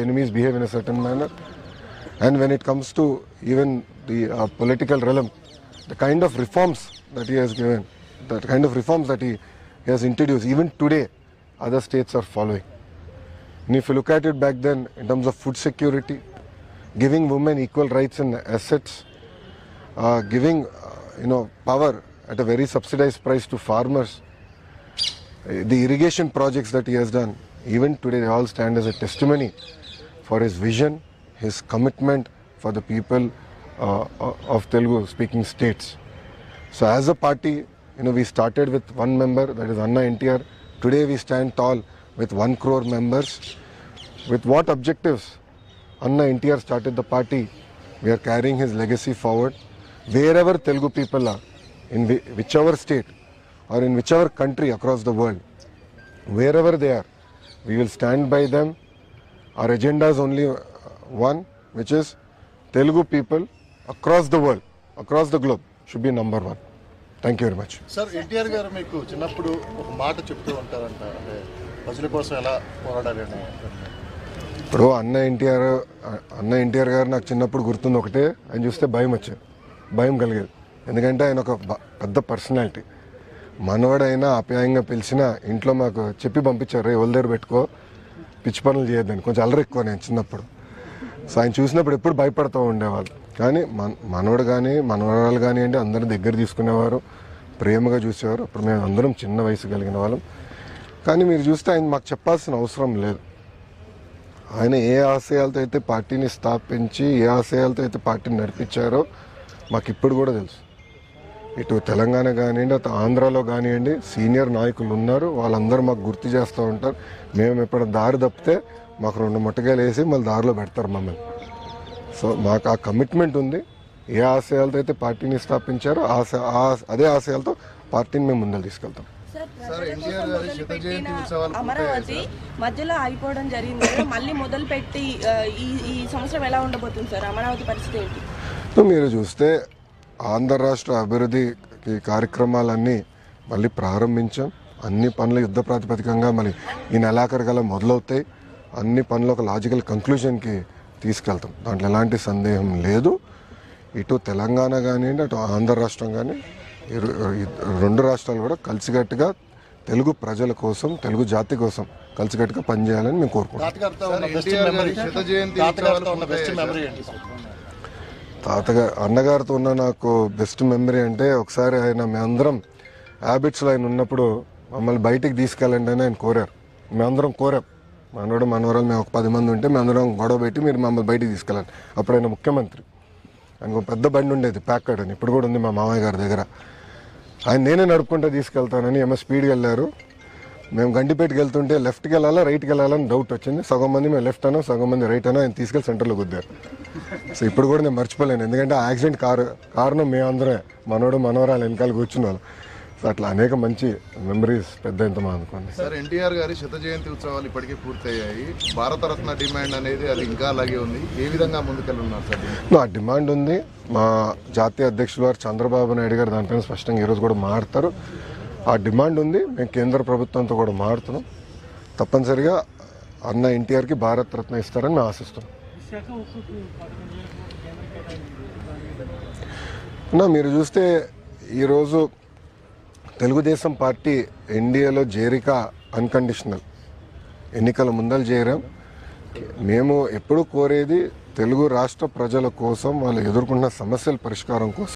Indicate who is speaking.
Speaker 1: enemies behave in a certain manner. And when it comes to even the political realm, the kind of reforms that he has given, the kind of reforms that he has introduced, even today, other states are following. And if you look at it back then, in terms of food security, giving women equal rights and assets, giving power at a very subsidized price to farmers, the irrigation projects that he has done, even today they all stand as a testimony for his vision, his commitment for the people of Telugu speaking states. So as a party, we started with one member, that is Anna NTR. Today we stand tall with 1 crore members. With what objectives Anna NTR started the party? We are carrying his legacy forward. Wherever Telugu people are, in whichever state or in whichever country across the world, wherever they are, we will stand by them. Our agenda is only one, which is Telugu people across the world, across the globe should be number one. Thank you very much.
Speaker 2: Sir, NTR గారు మీకు చిన్నప్పుడు ఒక మాట చెప్తూ ఉంటారంట, అంటే ప్రజల కోసం ఎలా పోరాడాలి అని.
Speaker 1: ఇప్పుడు అన్న ఎన్టీఆర్ గారు నాకు చిన్నప్పుడు గుర్తుంది ఒకటే, ఆయన చూస్తే భయం కలిగేది. ఎందుకంటే ఆయన ఒక పెద్ద పర్సనాలిటీ. మనవాడైనా ఆప్యాయంగా పిలిచిన ఇంట్లో మాకు చెప్పి పంపించారు, రే ఒళ్ళ దగ్గర పెట్టుకో, పిచ్చి పనులు చేయొద్దని. కొంచెం అల్లరి ఎక్కువ నేను చిన్నప్పుడు. సో ఆయన చూసినప్పుడు ఎప్పుడు భయపడుతూ ఉండేవాళ్ళు. కానీ మనవడు కానీ మనవరాలు కానివ్వండి, అందరిని దగ్గర తీసుకునేవారు, ప్రేమగా చూసేవారు. అప్పుడు మేము అందరం చిన్న వయసు కలిగిన వాళ్ళం. కానీ మీరు చూస్తే ఆయన మాకు చెప్పాల్సిన అవసరం లేదు. ఆయన ఏ ఆశయాలతో అయితే పార్టీని స్థాపించి, ఏ ఆశయాలతో అయితే పార్టీని నడిపించారో మాకు ఇప్పుడు కూడా తెలుసు. ఇటు తెలంగాణ కానివ్వండి, అటు ఆంధ్రాలో కానివ్వండి, సీనియర్ నాయకులు ఉన్నారు, వాళ్ళందరూ మాకు గుర్తు చేస్తూ ఉంటారు. మేము ఎప్పుడు దారి తప్పితే మాకు 2 ముట్టకాయలు వేసి మళ్ళీ దారిలో పెడతారు మమ్మల్ని. సో మాకు ఆ కమిట్మెంట్ ఉంది. ఏ ఆశయాలతో అయితే పార్టీని స్థాపించారో అదే ఆశయాలతో పార్టీని మేము ముందరు తీసుకెళ్తాం.
Speaker 3: అమరావతి మధ్యలో ఆగిపోవడం జరిగింది, మళ్ళీ మొదలు పెట్టి ఈ సంవత్సరం ఎలా ఉండబోతుంది సార్? అమరావతి పరిస్థితి ఏంటి?
Speaker 1: మీరు చూస్తే ఆంధ్ర రాష్ట్ర అభివృద్ధి కార్యక్రమాలన్నీ మళ్ళీ ప్రారంభించాం. అన్ని పనులు యుద్ధ ప్రాతిపదికంగా మళ్ళీ ఈ నెలాఖరు గల మొదలవుతాయి. అన్ని పనులు ఒక లాజికల్ కంక్లూజన్కి తీసుకెళ్తాం, దాంట్లో ఎలాంటి సందేహం లేదు. ఇటు తెలంగాణ కానివ్వండి, అటు ఆంధ్ర రాష్ట్రం కానీ, 2 రాష్ట్రాలు కూడా కలిసికట్టుగా తెలుగు ప్రజల కోసం, తెలుగు జాతి కోసం కలిసికట్టుగా పనిచేయాలని మేము కోరుకుంటాం. అన్నగారితో ఉన్న నాకు బెస్ట్ మెమరీ అంటే, ఒకసారి మేమందరం హ్యాబిట్స్లో ఆయన ఉన్నప్పుడు మమ్మల్ని బయటికి తీసుకెళ్ళండి అని ఆయన కోరారు. మేమందరం కోరాం, మనవడు మనవరాలు మేము ఒక 10 మంది ఉంటే మేమందరం గొడవ పెట్టి మీరు మమ్మల్ని బయటికి తీసుకెళ్ళండి. అప్పుడు ఆయన ముఖ్యమంత్రి. ఆయనకు పెద్ద బండి ఉండేది, ప్యాకర్డ్ అని, ఇప్పుడు కూడా ఉంది మా మామయ్య గారి దగ్గర. ఆయన నేనే నడుపుకుంటూ తీసుకెళ్తానని ఏమో స్పీడ్కి వెళ్ళారు. మేము గండిపేటకి వెళ్తుంటే లెఫ్ట్కి వెళ్ళాలా రైట్కి వెళ్ళాలని డౌట్ వచ్చింది. సగం మంది మేము లెఫ్ట్ అనో, సగం మంది రైట్ అనో, ఆయన తీసుకెళ్ళి సెంటర్లో గుద్దారు. సో ఇప్పుడు కూడా నేను మర్చిపోలేను, ఎందుకంటే ఆ యాక్సిడెంట్ కారణం మేమందరమే, మనోడు మనవరాలు వెనకాల కూర్చున్న వాళ్ళు. సో అట్లా అనేక మంచి మెమరీస్ పెద్ద ఎంతమా అనుకోండి.
Speaker 2: సార్, ఎన్టీఆర్ గారి 100వ జయంతి ఉత్సవాలు ఇప్పటికే పూర్తయ్యాయి. భారతరత్న డిమాండ్ అనేది అది ఇంకా అలాగే ఉంది. ఏ విధంగా ముందుకెళ్ళున్నారు సార్?
Speaker 1: ఆ డిమాండ్ ఉంది. మా జాతీయ అధ్యక్షులు వారు చంద్రబాబు నాయుడు గారు దానిపైన స్పష్టంగా ఈరోజు కూడా మాట్లాడతారు. ఆ డిమాండ్ ఉంది. మేము కేంద్ర ప్రభుత్వంతో కూడా మాట్లాడుతున్నాం. తప్పనిసరిగా అన్న ఎన్టీఆర్కి భారతరత్న ఇస్తారని మేము ఆశిస్తున్నాం. మీరు చూస్తే ఈరోజు తెలుగుదేశం పార్టీ ఎన్డీఏలో చేరిక అన్కండిషనల్. ఎన్నికల ముందర చేరాం. మేము ఎప్పుడూ కోరేది తెలుగు రాష్ట్ర ప్రజల కోసం, వాళ్ళు ఎదుర్కొన్న సమస్యల పరిష్కారం కోసం.